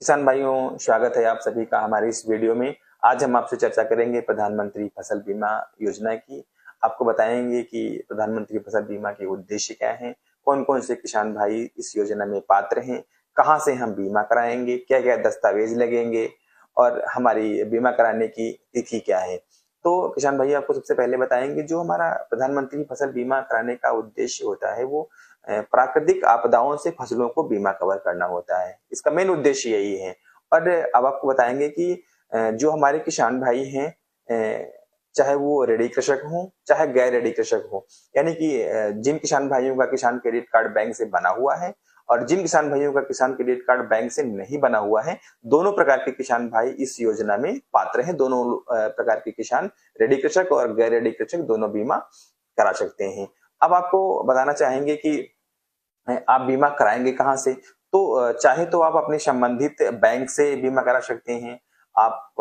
किसान भाइयों, स्वागत है आप सभी का हमारे इस वीडियो में। आज हम आपसे चर्चा करेंगे प्रधानमंत्री फसल बीमा योजना की। आपको बताएंगे कि प्रधानमंत्री फसल बीमा के उद्देश्य क्या हैं, कौन कौन से किसान भाई इस योजना में पात्र हैं, कहां से हम बीमा कराएंगे, क्या क्या दस्तावेज लगेंगे और हमारी बीमा कराने की तिथि क्या है। तो किसान भाई आपको सबसे पहले बताएंगे, जो हमारा प्रधानमंत्री फसल बीमा कराने का उद्देश्य होता है वो प्राकृतिक आपदाओं से फसलों को बीमा कवर करना होता है। इसका मेन उद्देश्य यही है। और अब आपको बताएंगे कि जो हमारे किसान भाई हैं, चाहे वो रेडी कृषक हो चाहे गैर रेडी कृषक हो, यानी कि जिन किसान भाइयों का किसान क्रेडिट कार्ड बैंक से बना हुआ है और जिन किसान भाइयों का किसान क्रेडिट कार्ड बैंक से नहीं बना हुआ है, दोनों प्रकार के किसान भाई इस योजना में पात्र हैं। दोनों प्रकार के किसान, रेडी कृषक और गैर रेडी कृषक, दोनों बीमा करा सकते हैं। अब आपको बताना चाहेंगे कि आप बीमा कराएंगे कहां से। तो चाहे तो आप अपने संबंधित बैंक से बीमा करा सकते हैं। आप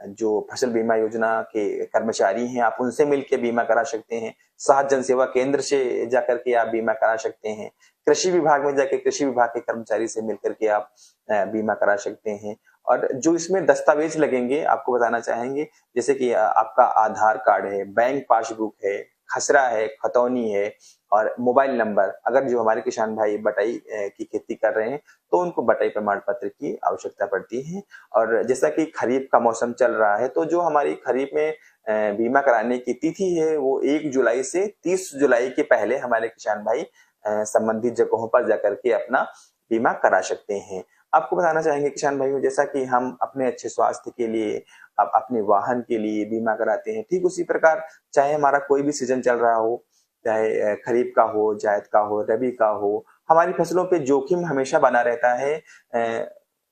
जो फसल बीमा योजना के कर्मचारी हैं, आप उनसे मिलकर बीमा करा सकते हैं। सहज जन सेवा केंद्र से जाकर के आप बीमा करा सकते हैं। कृषि विभाग में जाके कृषि विभाग के कर्मचारी से मिलकर के आप बीमा करा सकते हैं। और जो इसमें दस्तावेज लगेंगे आपको बताना चाहेंगे, जैसे कि आपका आधार कार्ड है, बैंक पासबुक है, खसरा है, खतौनी है और मोबाइल नंबर। अगर जो हमारे किसान भाई बटाई की खेती कर रहे हैं तो उनको बटाई प्रमाण पत्र की आवश्यकता पड़ती है। और जैसा कि खरीफ का मौसम चल रहा है, तो जो हमारी खरीफ में बीमा कराने की तिथि है वो 1 जुलाई से 30 जुलाई के पहले हमारे किसान भाई संबंधित जगहों पर जाकर के अपना बीमा करा सकते हैं। आपको बताना चाहेंगे किसान भाइयों, जैसा कि हम अपने अच्छे स्वास्थ्य के लिए, अपने वाहन के लिए बीमा कराते हैं, ठीक उसी प्रकार चाहे हमारा कोई भी सीजन चल रहा हो, चाहे खरीफ का हो, जायद का हो, रबी का हो, हमारी फसलों पे जोखिम हमेशा बना रहता है।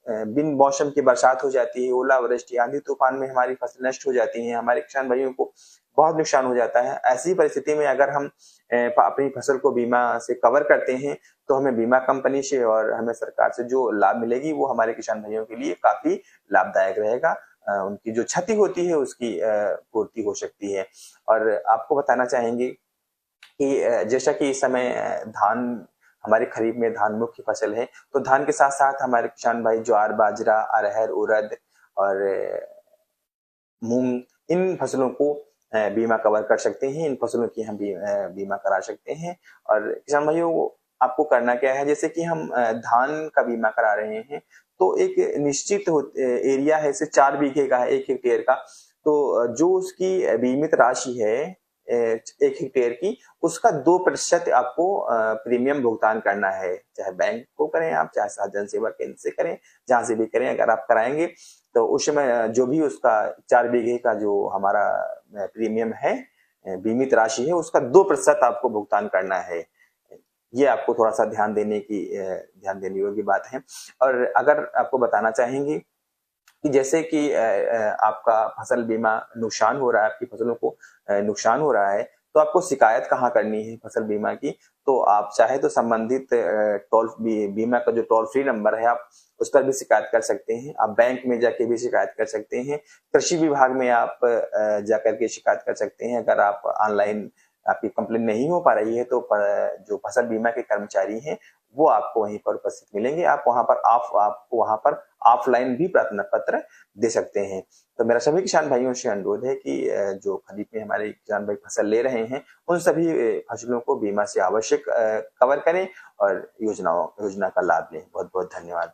बिन मौसम की बरसात हो जाती है, ओलावृष्टि, आंधी तूफान में हमारी फसल नष्ट हो जाती है, हमारे किसान भाइयों को बहुत नुकसान हो जाता है। ऐसी परिस्थिति में अगर हम अपनी फसल को बीमा से कवर करते हैं तो हमें बीमा कंपनी से और हमें सरकार से जो लाभ मिलेगी वो हमारे किसान भाइयों के लिए काफी लाभदायक रहेगा। उनकी जो क्षति होती है उसकी पूर्ति हो सकती है। और आपको बताना चाहेंगे कि जैसा कि इस समय धान, हमारे खरीफ में धान मुख्य फसल है, तो धान के साथ साथ हमारे किसान भाई ज्वार, बाजरा, अरहर, उड़द और मूंग, इन फसलों को बीमा कवर कर सकते हैं। इन फसलों की हम बीमा करा सकते हैं। और किसान भाइयों आपको करना क्या है, जैसे कि हम धान का बीमा करा रहे हैं तो एक निश्चित एरिया है, जैसे 4 बीघे का है, 1 हेक्टेयर का, तो जो उसकी बीमित राशि है 1 हेक्टेयर की, उसका 2% आपको प्रीमियम भुगतान करना है। चाहे बैंक को करें आप, चाहे साधन सेवा केंद्र से करें, जहां से भी करें, अगर आप कराएंगे तो उस समय जो भी उसका 4 बीघे का जो हमारा प्रीमियम है, बीमित राशि है, उसका 2% आपको भुगतान करना है। ये आपको थोड़ा सा ध्यान देने योग्य बात है। और अगर आपको बताना चाहेंगे कि जैसे कि आपका फसल बीमा नुकसान हो रहा है, आपकी फसलों को नुकसान हो रहा है, तो आपको शिकायत कहाँ करनी है फसल बीमा की। तो आप चाहे तो संबंधित बीमा का जो टोल फ्री नंबर है, आप उस पर भी शिकायत कर सकते हैं। आप बैंक में जाके भी शिकायत कर सकते हैं। कृषि विभाग में आप जाकर के शिकायत कर सकते हैं। अगर आप ऑनलाइन आपकी कंप्लेन नहीं हो पा रही है तो जो फसल बीमा के कर्मचारी हैं वो आपको वहीं पर उपस्थित मिलेंगे। आप आपको वहां पर ऑफलाइन भी प्रार्थना पत्र दे सकते हैं। तो मेरा सभी किसान भाइयों से अनुरोध है कि जो खरीफ में हमारे किसान भाई फसल ले रहे हैं, उन सभी फसलों को बीमा से आवश्यक कवर करें और योजना का लाभ लें। बहुत बहुत धन्यवाद।